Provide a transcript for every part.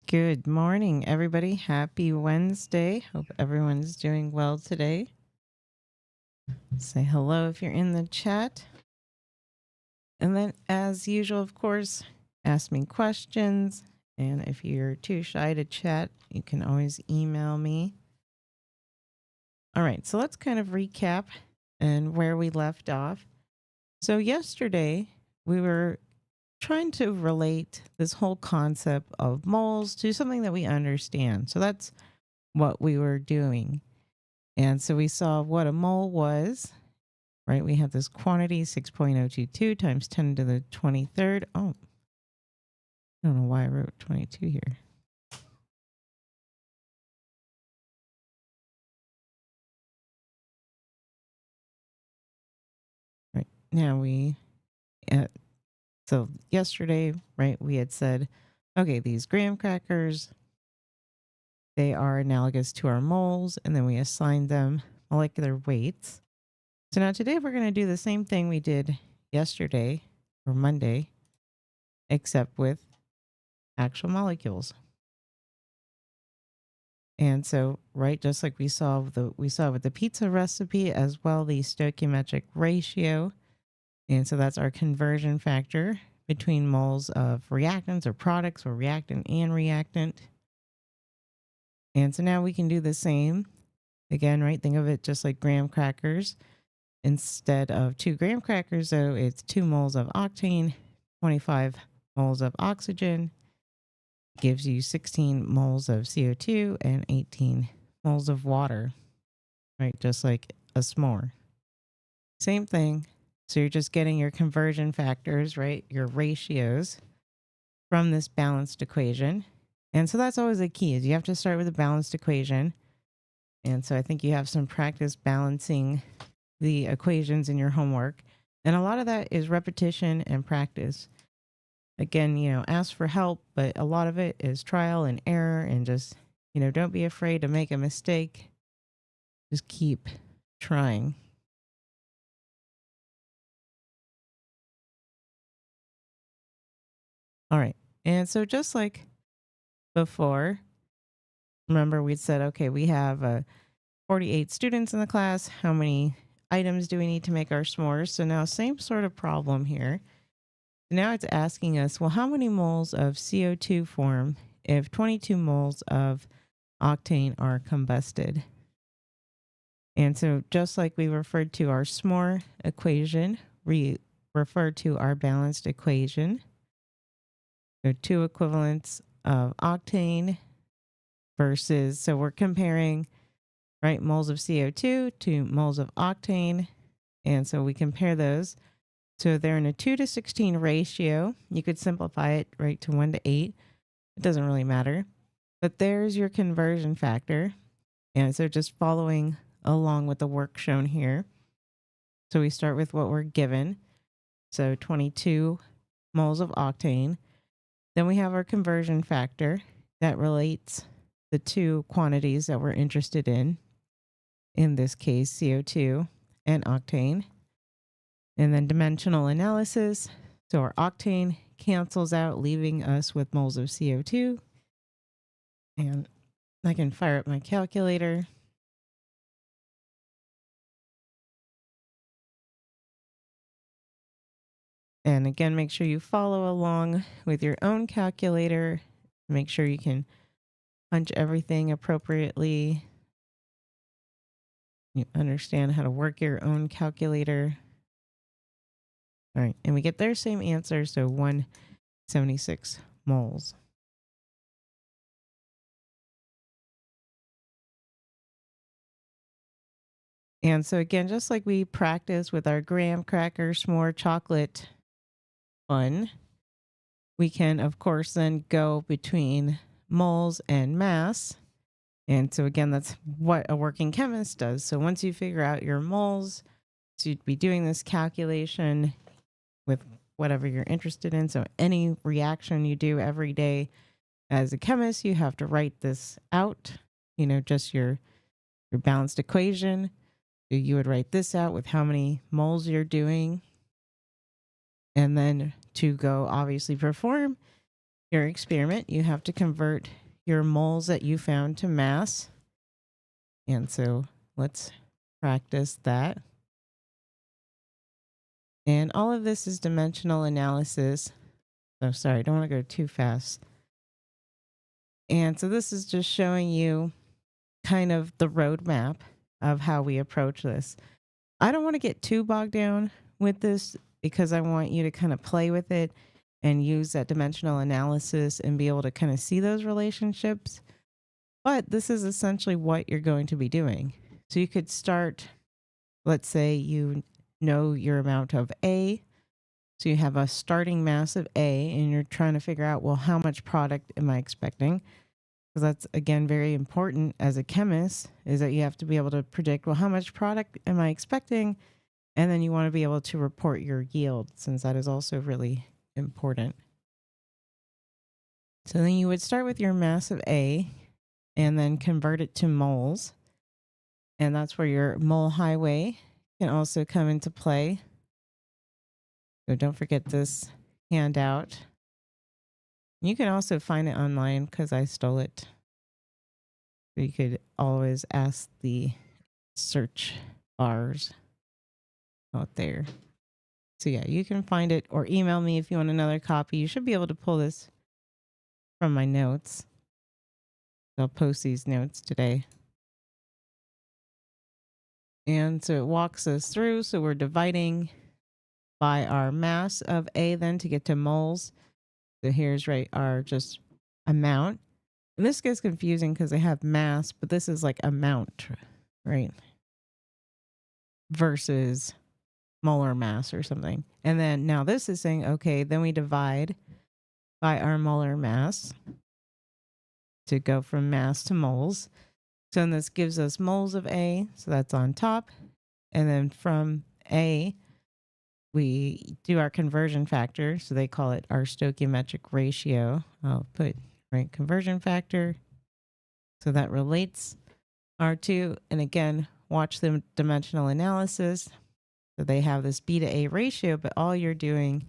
Good morning, everybody. Happy Wednesday. Hope everyone's doing well today. Say hello if you're in the chat. And then, as usual, of course, ask me questions. And if you're too shy to chat, you can always email me. All right, so let's kind of recap and where we left off. So yesterday, we were trying to relate this whole concept of moles to something that we understand. So that's what we were doing. And so we saw what a mole was, right? We had this quantity 6.022 times 10 to the 23rd. Oh, I don't know why I wrote 22 here. Right now so yesterday, right, we had said, okay, these graham crackers, they are analogous to our moles, and then we assigned them molecular weights. So now today we're going to do the same thing we did yesterday or Monday, except with actual molecules. And so, right, just like we saw with the pizza recipe as well, the stoichiometric ratio. And so that's our conversion factor between moles of reactants or products, or reactant and reactant. And so now we can do the same again, right? Think of it just like graham crackers. Instead of 2 graham crackers, though, it's 2 moles of octane, 25 moles of oxygen, gives you 16 moles of CO2 and 18 moles of water, right? Just like a s'more. Same thing. So you're just getting your conversion factors, right? Your ratios from this balanced equation. And so that's always the key, is you have to start with a balanced equation. And so I think you have some practice balancing the equations in your homework. And a lot of that is repetition and practice. Again, ask for help, but a lot of it is trial and error, and just, don't be afraid to make a mistake. Just keep trying. All right. And so just like before, remember we said, okay, we have 48 students in the class. How many items do we need to make our s'mores? So now same sort of problem here. Now it's asking us, well, how many moles of CO2 form if 22 moles of octane are combusted? And so just like we referred to our s'more equation, we refer to our balanced equation. There are 2 equivalents of octane versus, so we're comparing, right, moles of CO2 to moles of octane. And so we compare those. So they're in a 2 to 16 ratio. You could simplify it, right, to 1 to 8. It doesn't really matter. But there's your conversion factor. And so just following along with the work shown here. So we start with what we're given. So 22 moles of octane. Then we have our conversion factor that relates the two quantities that we're interested in this case, CO2 and octane. And then dimensional analysis. So our octane cancels out, leaving us with moles of CO2. And I can fire up my calculator. And again, make sure you follow along with your own calculator. Make sure you can punch everything appropriately. You understand how to work your own calculator. All right, and we get their same answer, so 176 moles. And so again, just like we practice with our graham cracker s'more chocolate fun, we can, of course, then go between moles and mass. And so again, that's what a working chemist does. So once you figure out your moles, so you'd be doing this calculation with whatever you're interested in. So any reaction you do every day as a chemist, you have to write this out, just your balanced equation. So you would write this out with how many moles you're doing. And then to go obviously perform your experiment, you have to convert your moles that you found to mass. And so let's practice that. And all of this is dimensional analysis. So sorry, I don't want to go too fast. And so this is just showing you kind of the roadmap of how we approach this. I don't want to get too bogged down with this because I want you to kind of play with it and use that dimensional analysis and be able to kind of see those relationships. But this is essentially what you're going to be doing. So you could start, let's say you know your amount of A. So you have a starting mass of A and you're trying to figure out, well, how much product am I expecting? Because that's, again, very important as a chemist, is that you have to be able to predict, well, how much product am I expecting? And then you want to be able to report your yield, since that is also really important. So then you would start with your mass of A and then convert it to moles. And that's where your mole highway can also come into play. So don't forget this handout. You can also find it online because I stole it. So you could always ask the search bars out there. So yeah, you can find it or email me if you want another copy. You should be able to pull this from my notes. I'll post these notes today. And so it walks us through. So we're dividing by our mass of A then to get to moles. So here's our just amount. And this gets confusing because they have mass, but this is like amount, right? Versus molar mass or something. And then now this is saying, okay, then we divide by our molar mass to go from mass to moles. So then this gives us moles of A. So that's on top. And then from A, we do our conversion factor. So they call it our stoichiometric ratio. I'll put conversion factor. So that relates our two. And again, watch the dimensional analysis. So they have this B to A ratio, but all you're doing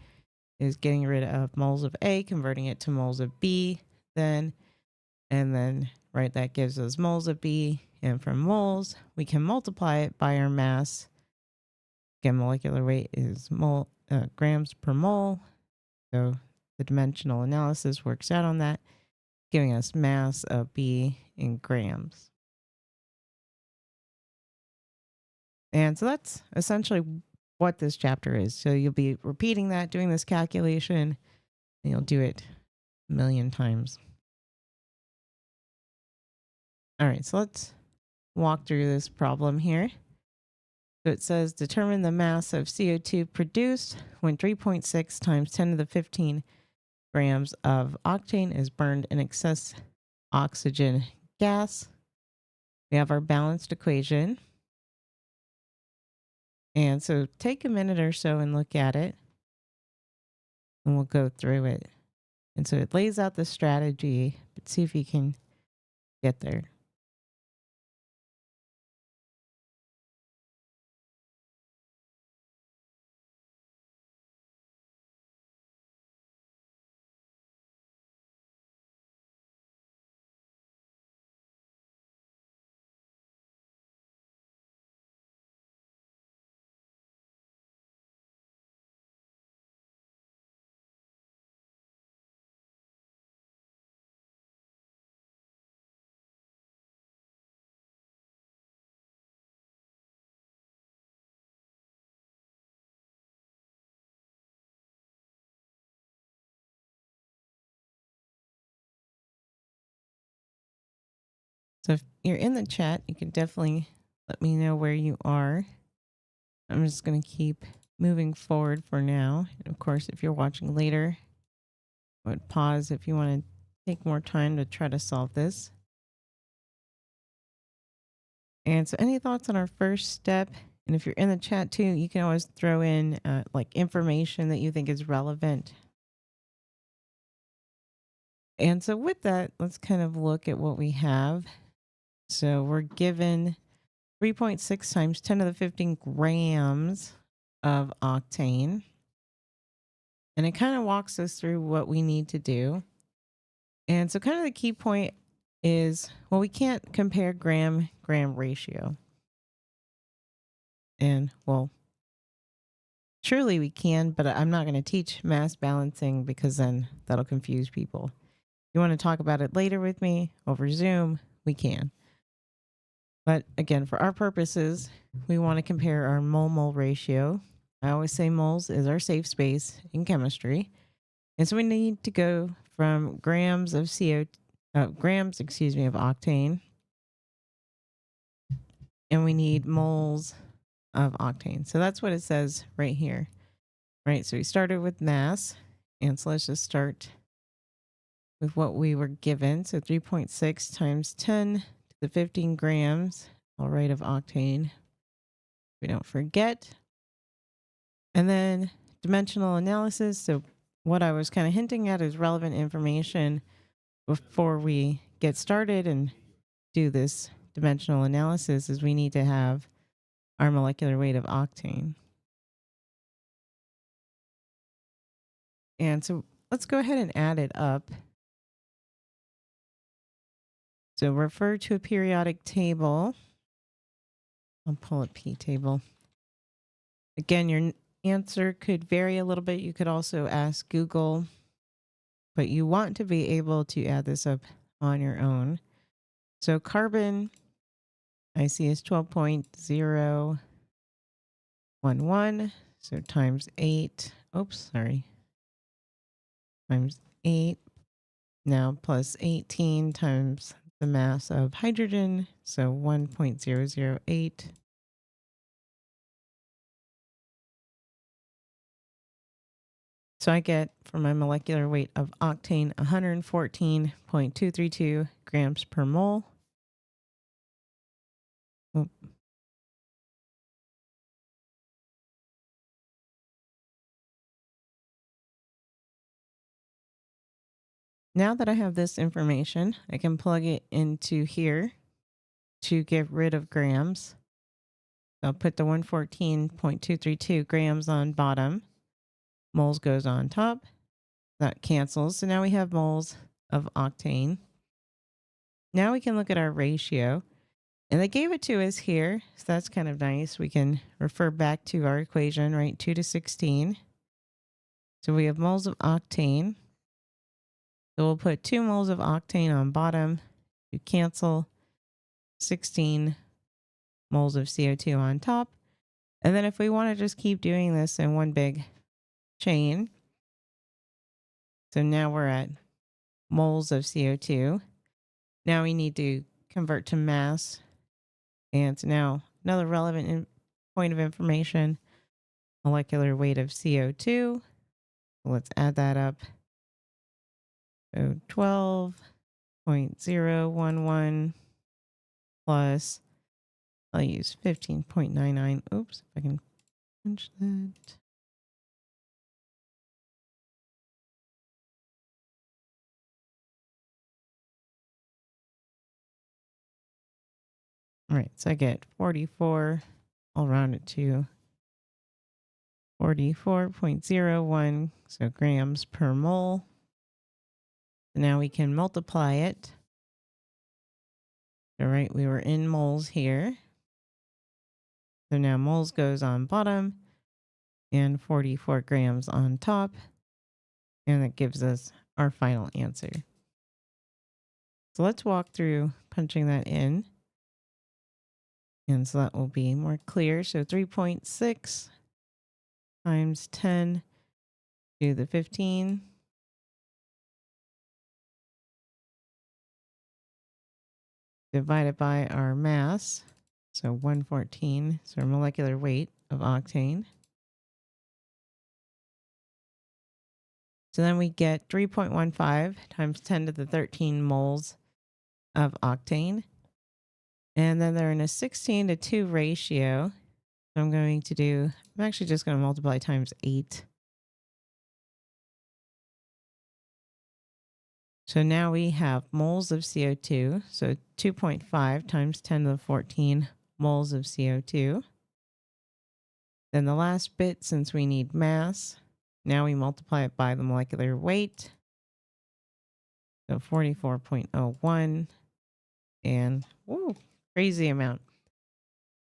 is getting rid of moles of A, converting it to moles of B then. And then, that gives us moles of B. And from moles, we can multiply it by our mass. Again, molecular weight is grams per mole. So the dimensional analysis works out on that, giving us mass of B in grams. And so that's essentially what this chapter is. So you'll be repeating that, doing this calculation, and you'll do it a million times. All right, so let's walk through this problem here. So it says determine the mass of CO2 produced when 3.6 times 10 to the 15 grams of octane is burned in excess oxygen gas. We have our balanced equation. And so take a minute or so and look at it, and we'll go through it. And so it lays out the strategy, but see if you can get there. So if you're in the chat, you can definitely let me know where you are. I'm just going to keep moving forward for now. And of course, if you're watching later, I would pause if you want to take more time to try to solve this. And so any thoughts on our first step? And if you're in the chat too, you can always throw in like information that you think is relevant. And so with that, let's kind of look at what we have. So we're given 3.6 times 10 to the 15 grams of octane. And it kind of walks us through what we need to do. And so kind of the key point is, well, we can't compare gram ratio. And well, surely we can, but I'm not going to teach mass balancing because then that'll confuse people. You want to talk about it later with me over Zoom, we can. But again, for our purposes, we want to compare our mole ratio. I always say moles is our safe space in chemistry. And so we need to go from grams of grams, of octane. And we need moles of octane. So that's what it says right here. Right. So we started with mass. And so let's just start with what we were given. So 3.6 times 10 to the 15 grams, all right, of octane. We don't forget. And then dimensional analysis. So what I was kind of hinting at is relevant information before we get started and do this dimensional analysis is we need to have our molecular weight of octane. And so let's go ahead and add it up. So refer to a periodic table. I'll pull a P table. Again, your answer could vary a little bit. You could also ask Google, but you want to be able to add this up on your own. So carbon, I see is 12.011. So times 8. Oops, sorry. Times 8. Now plus 18 times the mass of hydrogen. So 1.008. So I get for my molecular weight of octane 114.232 grams per mole. Oop. Now that I have this information, I can plug it into here to get rid of grams. So I'll put the 114.232 grams on bottom. Moles goes on top. That cancels. So now we have moles of octane. Now we can look at our ratio. And they gave it to us here. So that's kind of nice. We can refer back to our equation, right? 2 to 16. So we have moles of octane. So we'll put 2 moles of octane on bottom. You cancel 16 moles of CO2 on top. And then if we want to just keep doing this in one big chain. So now we're at moles of CO2. Now we need to convert to mass. And so now another relevant point of information, molecular weight of CO2. So let's add that up. So 12.011 plus, I'll use 15.99. Oops, if I can punch that. All right, so I get 44. I'll round it to 44.01, so grams per mole. So now we can multiply it. All right, we were in moles here. So now moles goes on bottom and 44 grams on top. And that gives us our final answer. So let's walk through punching that in. And so that will be more clear. So 3.6 times 10 to the 15 divided by our mass. So 114 is our molecular weight of octane. So then we get 3.15 times 10 to the 13 moles of octane. And then they're in a 16 to 2 ratio. So I'm actually just going to multiply times 8. So now we have moles of CO2. So 2.5 times 10 to the 14 moles of CO2. Then the last bit, since we need mass, now we multiply it by the molecular weight. So 44.01 and crazy amount.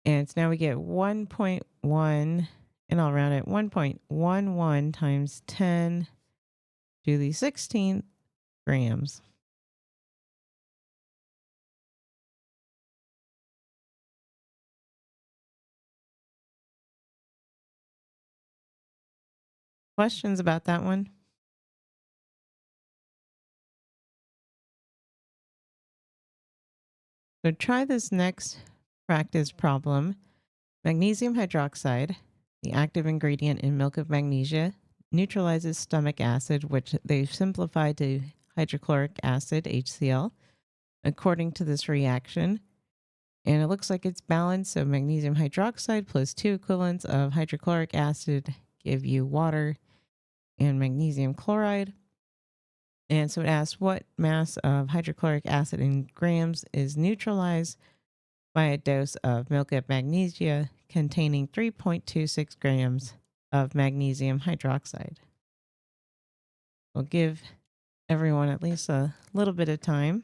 And so now we get 1.1, and I'll round it 1.11 times 10 to the 16 grams. Questions about that one? So try this next practice problem. Magnesium hydroxide, the active ingredient in milk of magnesia, neutralizes stomach acid, which they've simplified to hydrochloric acid, HCl, according to this reaction. And it looks like it's balanced. So magnesium hydroxide plus 2 equivalents of hydrochloric acid give you water and magnesium chloride. And so it asks what mass of hydrochloric acid in grams is neutralized by a dose of milk of magnesia containing 3.26 grams of magnesium hydroxide. We'll give everyone at least a little bit of time.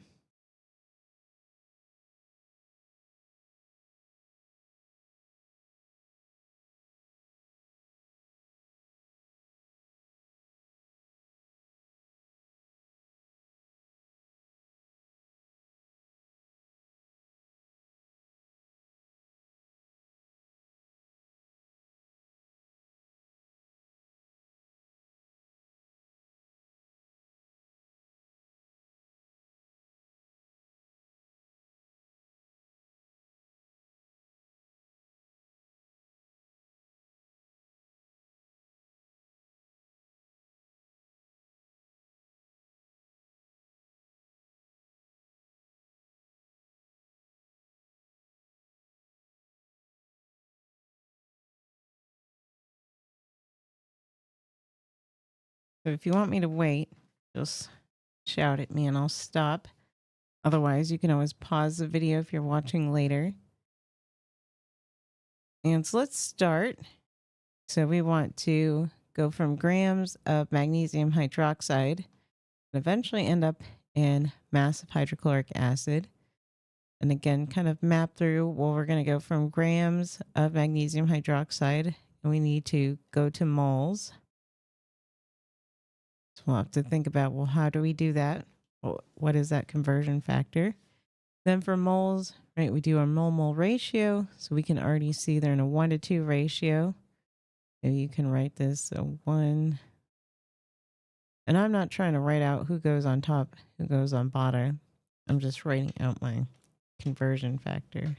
So if you want me to wait, just shout at me and I'll stop. Otherwise, you can always pause the video if you're watching later. And so let's start. So we want to go from grams of magnesium hydroxide and eventually end up in mass of hydrochloric acid. And again, kind of map through, well, we're going to go from grams of magnesium hydroxide and we need to go to moles. So we'll have to think about, well, how do we do that? What is that conversion factor? Then for moles, right, we do our mole-mole ratio. So we can already see they're in a 1-to-2 ratio. So you can write this, so 1. And I'm not trying to write out who goes on top, who goes on bottom. I'm just writing out my conversion factor.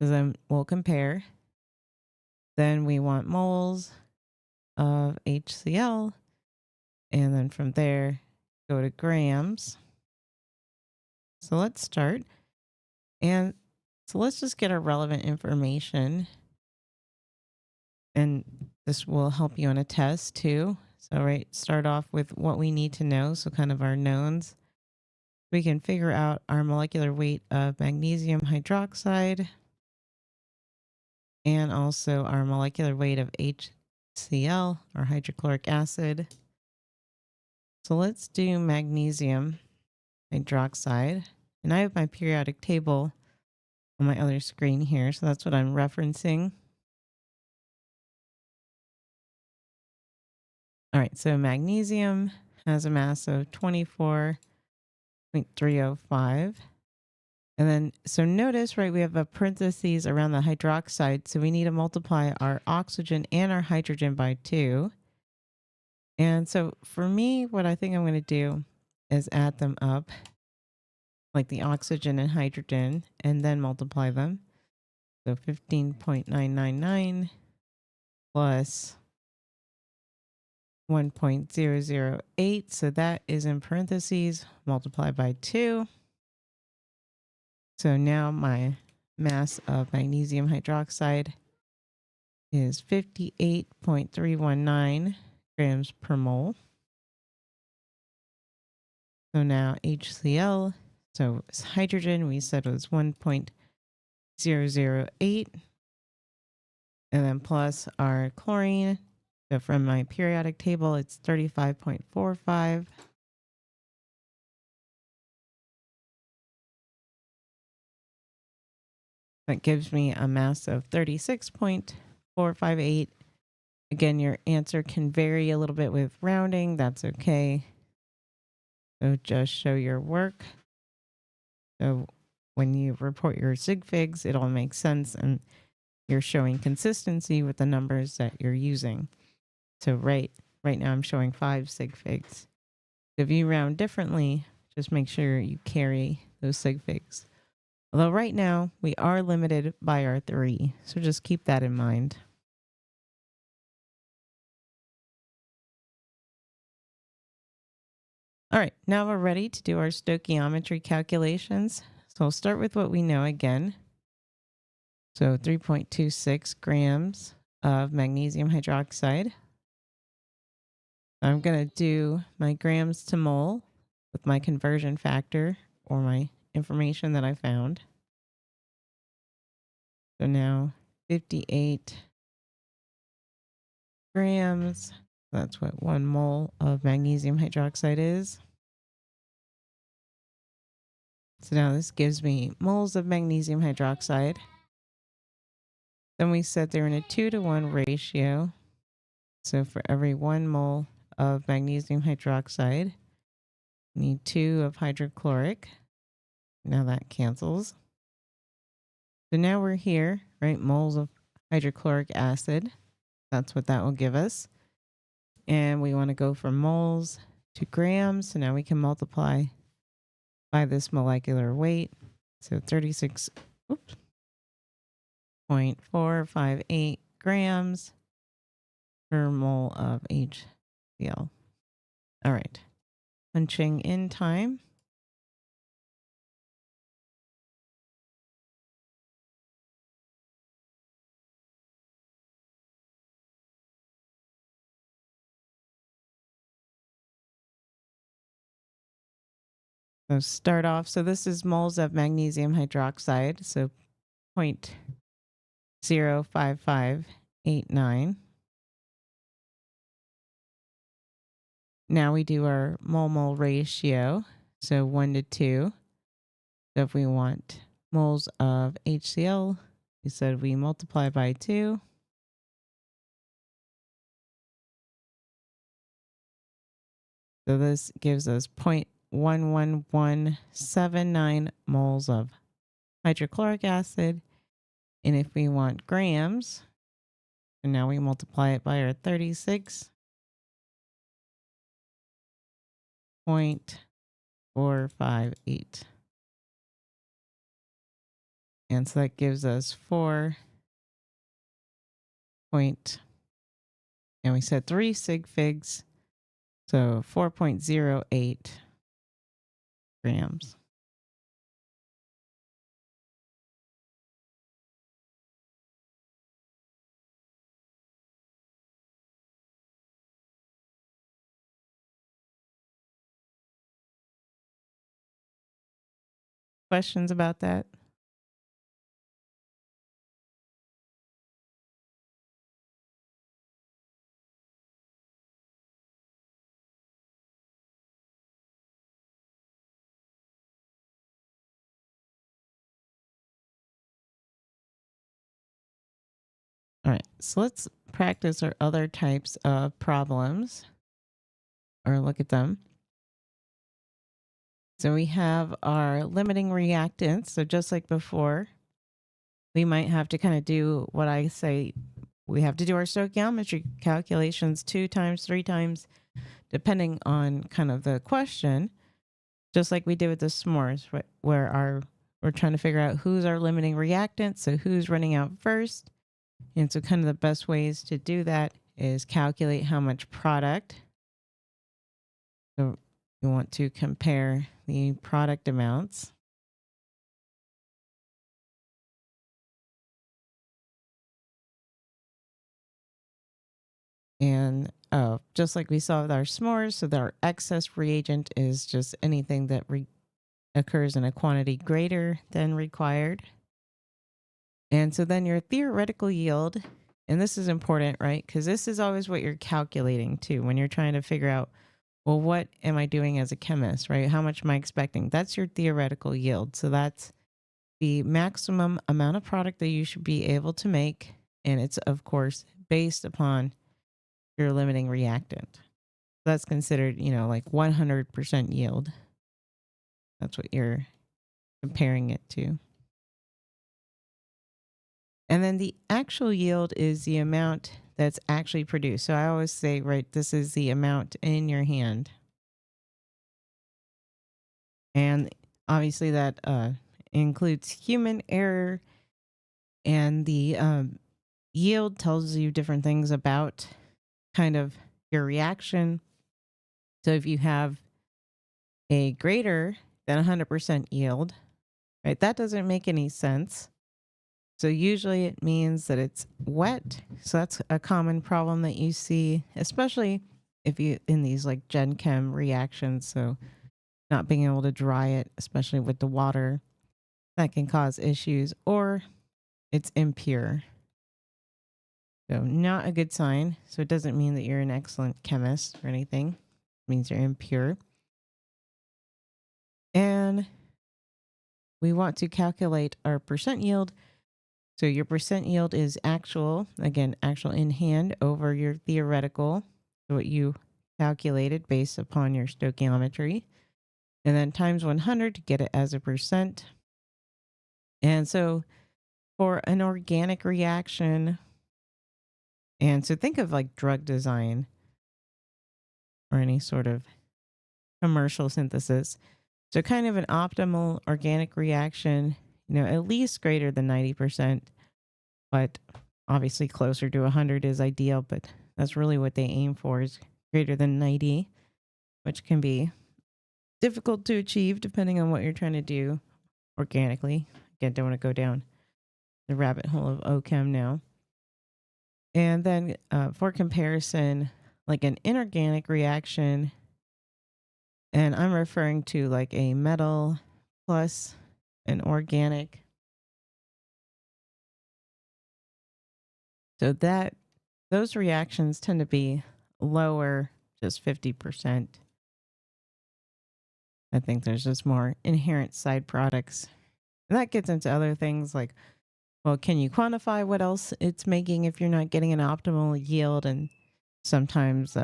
So then we'll compare. Then we want moles of HCl. And then from there, go to grams. So let's start. And so let's just get our relevant information. And this will help you on a test too. So, right, start off with what we need to know. So kind of our knowns. we can figure out our molecular weight of magnesium hydroxide and also our molecular weight of HCl, or hydrochloric acid. So let's do magnesium hydroxide. And I have my periodic table on my other screen here, so that's what I'm referencing. All right, so magnesium has a mass of 24.305. And then, so notice, right, we have a parentheses around the hydroxide, so we need to multiply our oxygen and our hydrogen by 2. And so for me, what I think I'm going to do is add them up, like the oxygen and hydrogen, and then multiply them. So 15.999 plus 1.008. So that is in parentheses, multiplied by 2. So now my mass of magnesium hydroxide is 58.319 grams per mole. So now HCl, so it's hydrogen, we said was 1.008. And then plus our chlorine. So from my periodic table, it's 35.45. That gives me a mass of 36.458. Again, your answer can vary a little bit with rounding. That's okay. So just show your work. So when you report your sig figs, it all makes sense and you're showing consistency with the numbers that you're using. So right now I'm showing 5 sig figs. If you round differently, just make sure you carry those sig figs. Although right now we are limited by our 3, so just keep that in mind. All right, now we're ready to do our stoichiometry calculations. So we'll start with what we know again. So 3.26 grams of magnesium hydroxide. I'm going to do my grams to mole with my conversion factor or my information that I found. So now 58 grams. That's what 1 mole of magnesium hydroxide is. So now this gives me moles of magnesium hydroxide. Then we said they're in a 2-to-1 ratio. So for every 1 mole of magnesium hydroxide, you need 2 of hydrochloric. Now that cancels. So now we're here, right? Moles of hydrochloric acid. That's what that will give us. And we want to go from moles to grams. So now we can multiply by this molecular weight. So 36.458 grams per mole of HCl. All right. Punching in time. So start off. So this is moles of magnesium hydroxide. So 0.05589. Now we do our mole-mole ratio. So 1 to 2. So if we want moles of HCl, we said we multiply by 2. So this gives us 0.11179 moles of hydrochloric acid. And if we want grams, and now we multiply it by our 36.458. And so that gives us 4 point, and we said 3 sig figs, so 4.08 grams. questions about that? All right, so let's practice our other types of problems or look at them. So we have our limiting reactants. So just like before, we might have to kind of do what I say. We have to do our stoichiometry calculations 2 times, 3 times, depending on kind of the question, just like we did with the s'mores, where we're trying to figure out who's our limiting reactant, so who's running out first. And so kind of the best ways to do that is calculate how much product. So you want to compare the product amounts. And just like we saw with our s'mores, so that our excess reagent is just anything that occurs in a quantity greater than required. And so then your theoretical yield, and this is important, right? Because this is always what you're calculating too when you're trying to figure out, well, what am I doing as a chemist, right? How much am I expecting? That's your theoretical yield. So that's the maximum amount of product that you should be able to make. And it's, of course, based upon your limiting reactant. That's considered, like 100% yield. That's what you're comparing it to. And then the actual yield is the amount that's actually produced. So I always say, right, this is the amount in your hand. And obviously that includes human error. And the yield tells you different things about kind of your reaction. So if you have a greater than 100% yield, right, that doesn't make any sense. So usually it means that it's wet. So that's a common problem that you see, especially if you in these like Gen Chem reactions. So not being able to dry it, especially with the water, that can cause issues, or it's impure. So not a good sign. So it doesn't mean that you're an excellent chemist or anything. It means you're impure. And we want to calculate our percent yield. So your percent yield is actual, again, actual in hand over your theoretical, so what you calculated based upon your stoichiometry, and then times 100 to get it as a percent. And so for an organic reaction, and so think of like drug design or any sort of commercial synthesis. So kind of an optimal organic reaction, at least greater than 90%. But obviously closer to 100 is ideal, but that's really what they aim for is greater than 90, which can be difficult to achieve depending on what you're trying to do organically. Again, don't want to go down the rabbit hole of OChem now. And then for comparison, like an inorganic reaction, and I'm referring to like a metal plus an organic. So those reactions tend to be lower, just 50%. I think there's just more inherent side products. And that gets into other things like, well, can you quantify what else it's making if you're not getting an optimal yield? And sometimes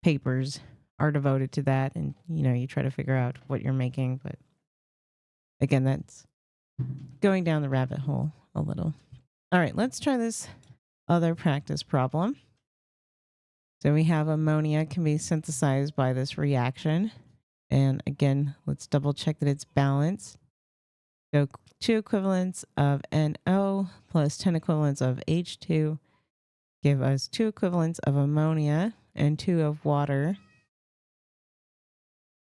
papers are devoted to that. And, you try to figure out what you're making. But again, that's going down the rabbit hole a little. All right, let's try this other practice problem. So we have ammonia can be synthesized by this reaction. And again, let's double check that it's balanced. So 2 equivalents of NO plus 10 equivalents of H2 give us 2 equivalents of ammonia and 2 of water.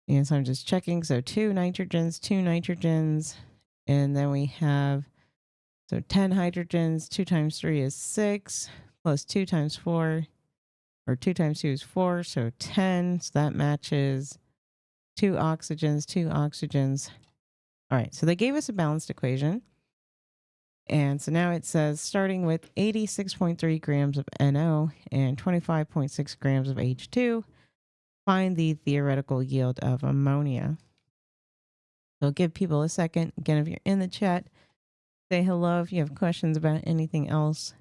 And so I'm just checking. So 2 nitrogens, and then we have, so 10 hydrogens, 2 times 3 is 6, plus 2 times 4, or 2 times 2 is 4, so 10. So that matches 2 oxygens, All right, so they gave us a balanced equation. And so now it says starting with 86.3 grams of NO and 25.6 grams of H2, find the theoretical yield of ammonia. So give people a second. Again, if you're in the chat, say hello. If you have questions about anything else,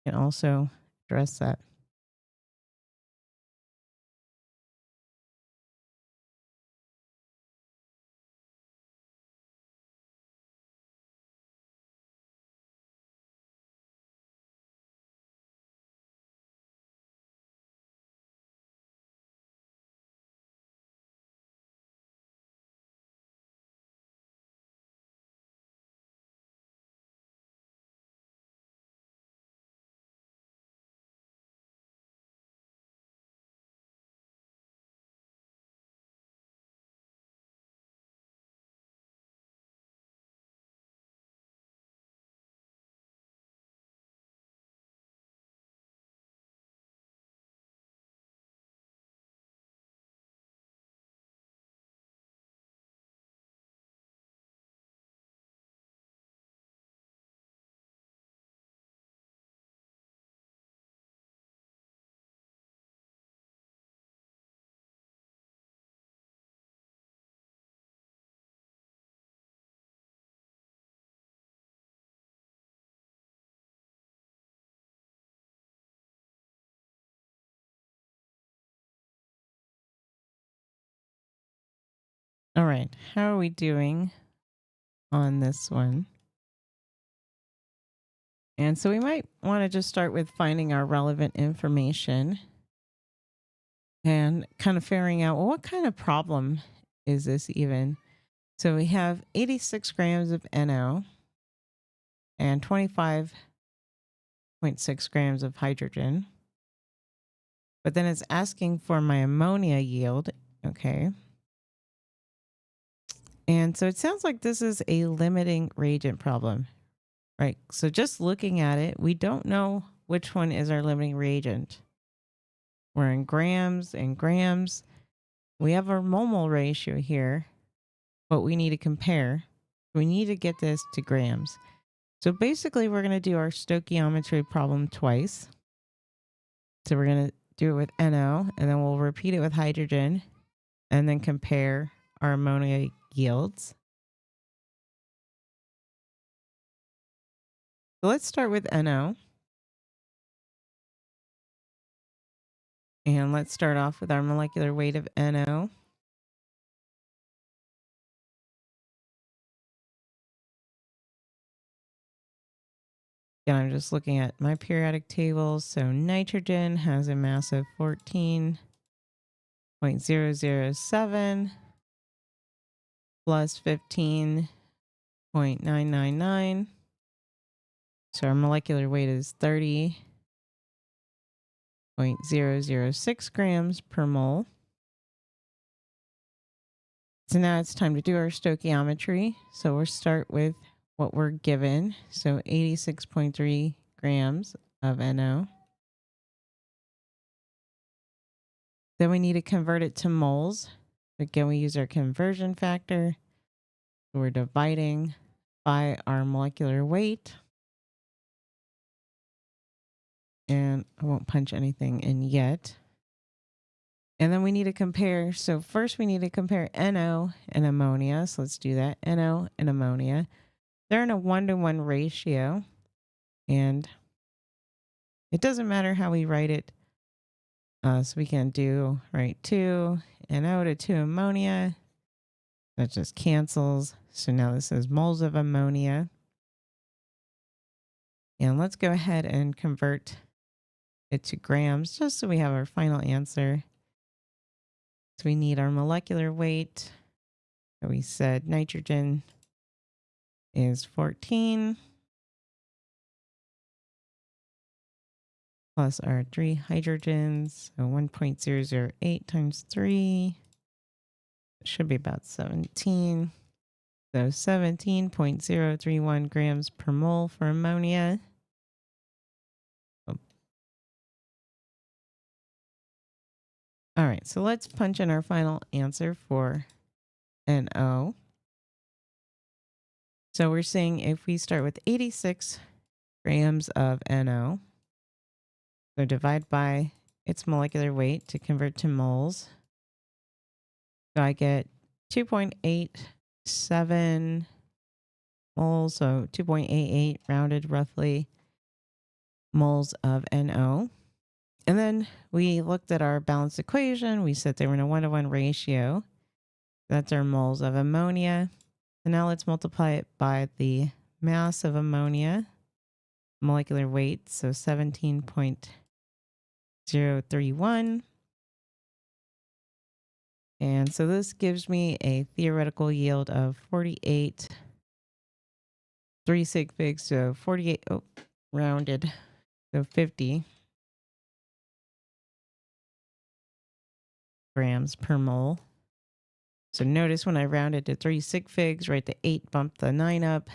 you can also address that. All right, how are we doing on this one? And so we might want to just start with finding our relevant information and kind of figuring out, well, what kind of problem is this even? So we have 86 grams of NO and 25.6 grams of hydrogen. But then it's asking for my ammonia yield. Okay. And so it sounds like this is a limiting reagent problem, right? So just looking at it, we don't know which one is our limiting reagent. We're in grams and grams. We have our mole ratio here, but we need to compare. We need to get this to grams. So basically, we're going to do our stoichiometry problem twice. So we're going to do it with NO, and then we'll repeat it with hydrogen, and then compare our ammonia yields. So let's start with NO. And let's start off with our molecular weight of NO. And I'm just looking at my periodic table. So nitrogen has a mass of 14.007 plus 15.999. So our molecular weight is 30.006 grams per mole. So now it's time to do our stoichiometry. So we'll start with what we're given. So 86.3 grams of NO. Then we need to convert it to moles. Again, we use our conversion factor. So we're dividing by our molecular weight. And I won't punch anything in yet. And then we need to compare. So first we need to compare NO and ammonia. So let's do that. NO and ammonia. They're in a 1-to-1 ratio. And it doesn't matter how we write it. So we can do, right, 2 NO to 2 ammonia. That just cancels. So now this is moles of ammonia. And let's go ahead and convert it to grams just so we have our final answer. So we need our molecular weight. So we said nitrogen is 14 plus our 3 hydrogens. So 1.008 times 3. It should be about 17. So 17.031 grams per mole for ammonia. All right, so let's punch in our final answer for NO. So we're seeing if we start with 86 grams of NO, so divide by its molecular weight to convert to moles. So I get 2.87 moles, so 2.88 rounded roughly moles of NO. And then we looked at our balanced equation. We said they were in a 1-to-1 ratio. That's our moles of ammonia. So now let's multiply it by the mass of ammonia, molecular weight, so 17.031. And so this gives me a theoretical yield of 48, 3 sig figs, so 48, rounded, so 50 grams per mole. So notice when I rounded to 3 sig figs, right, the 8 bumped the 9 up.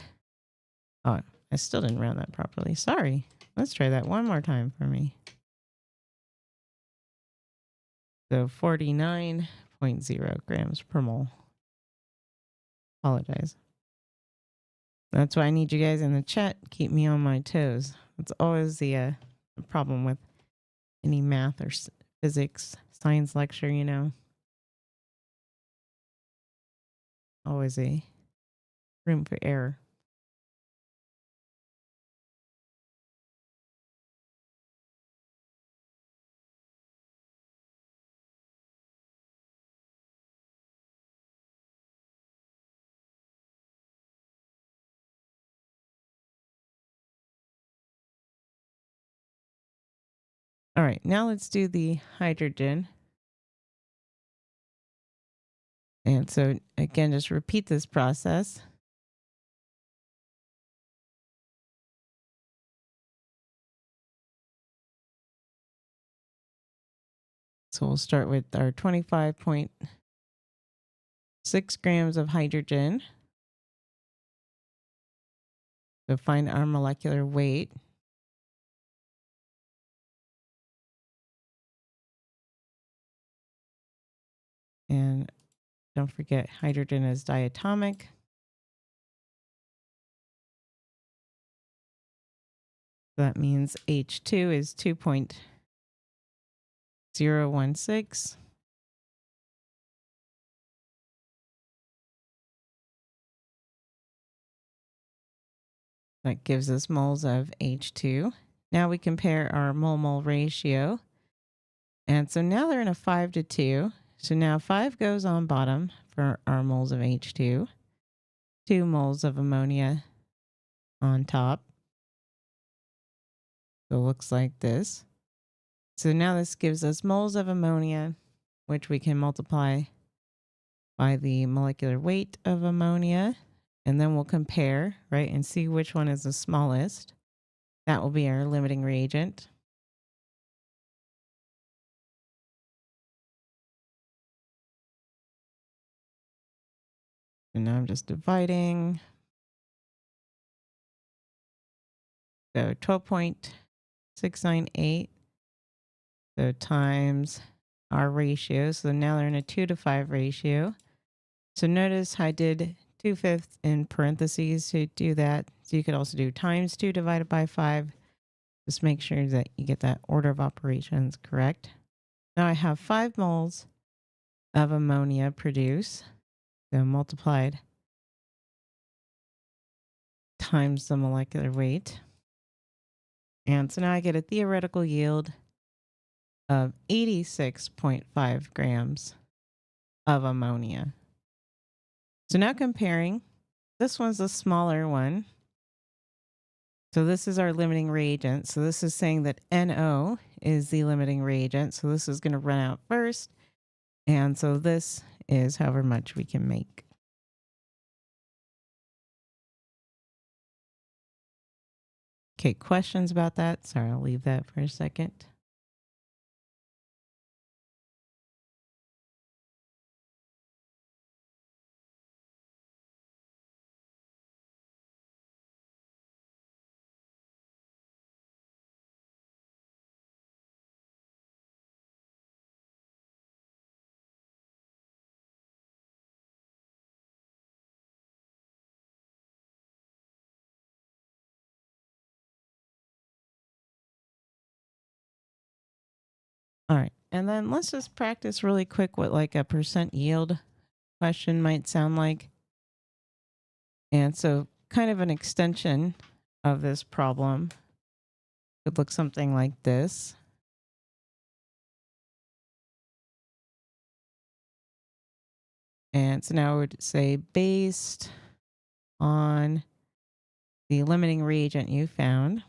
Oh, I still didn't round that properly. Sorry. Let's try that one more time for me. So 49.0 grams per mole. Apologize. That's why I need you guys in the chat. Keep me on my toes. That's always the problem with any math or physics, science lecture, you know. Always a room for error. All right, now let's do the hydrogen. And so again, just repeat this process. So we'll start with our 25.6 grams of hydrogen. So find our molecular weight. And don't forget, hydrogen is diatomic. So that means H2 is 2.016. That gives us moles of H2. Now we compare our mole-mole ratio. And so now they're in a 5-to-2. So now 5 goes on bottom for our moles of H2. 2 moles of ammonia on top. So it looks like this. So now this gives us moles of ammonia, which we can multiply by the molecular weight of ammonia. And then we'll compare, right, and see which one is the smallest. That will be our limiting reagent. And now I'm just dividing. So 12.698. So times our ratio. So now they're in a 2-to-5 ratio. So notice I did 2/5 in parentheses to do that. So you could also do times 2 divided by 5. Just make sure that you get that order of operations correct. Now I have 5 moles of ammonia produced. So multiplied times the molecular weight. And so now I get a theoretical yield of 86.5 grams of ammonia. So now comparing, this one's a smaller one. So this is our limiting reagent. So this is saying that NO is the limiting reagent. So this is going to run out first. And so this is however much we can make. Okay, questions about that? Sorry, I'll leave that for a second. All right. And then let's just practice really quick what like a percent yield question might sound like. And so, kind of an extension of this problem could look something like this. And so now I would say based on the limiting reagent you found,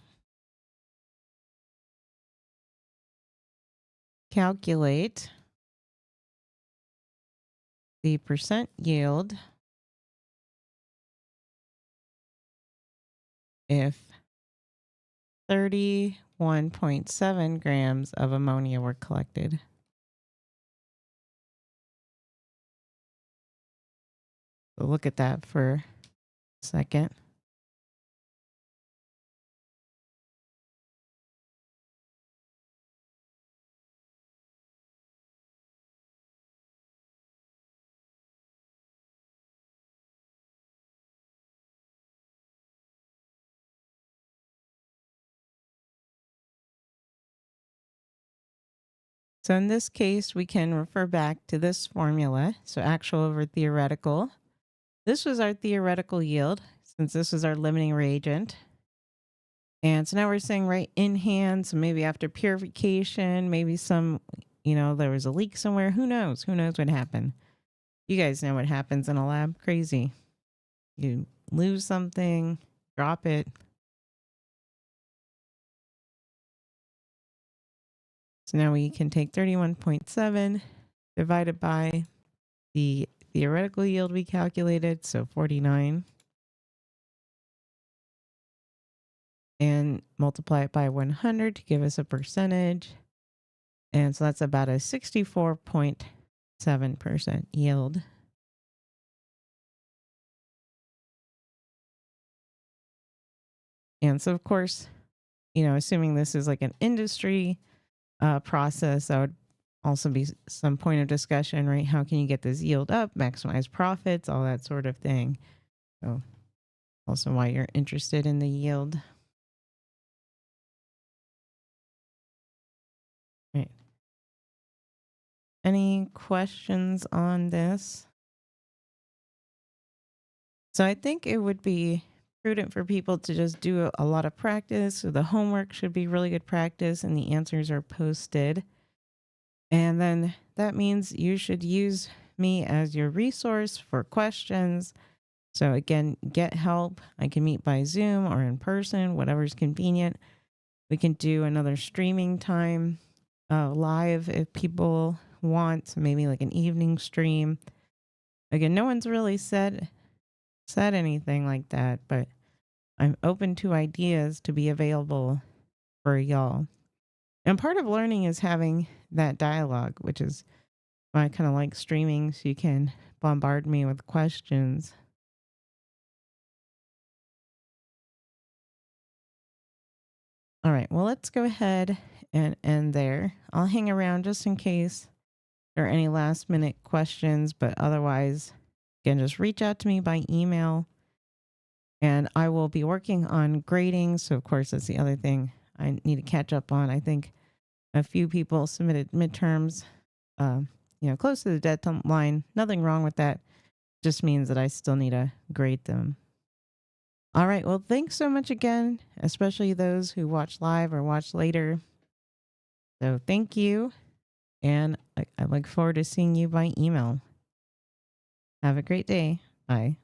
calculate the percent yield if 31.7 grams of ammonia were collected. So look at that for a second. So in this case, we can refer back to this formula. So actual over theoretical. This was our theoretical yield, since this was our limiting reagent. And so now we're saying right in hand, so maybe after purification, maybe some, there was a leak somewhere. Who knows? Who knows what happened? You guys know what happens in a lab. Crazy. You lose something, drop it. So now we can take 31.7 divided by the theoretical yield we calculated, so 49, and multiply it by 100 to give us a percentage. And so that's about a 64.7% yield. And so, of course, assuming this is like an industry process, that would also be some point of discussion, right? How can you get this yield up, maximize profits, all that sort of thing. So also why you're interested in the yield. Right. Any questions on this? So I think it would be prudent for people to just do a lot of practice. So the homework should be really good practice and the answers are posted. And then that means you should use me as your resource for questions. So again, get help. I can meet by Zoom or in person, whatever's convenient. We can do another streaming time live if people want, maybe like an evening stream. Again, no one's really said anything like that, but I'm open to ideas to be available for y'all. And part of learning is having that dialogue, which is why I kind of like streaming, so you can bombard me with questions. All right, well, let's go ahead and end there. I'll hang around just in case there are any last minute questions, but otherwise, again, just reach out to me by email. And I will be working on grading. So, of course, that's the other thing I need to catch up on. I think a few people submitted midterms, close to the deadline. Nothing wrong with that. Just means that I still need to grade them. All right. Well, thanks so much again, especially those who watch live or watch later. So thank you. And I look forward to seeing you by email. Have a great day. Bye.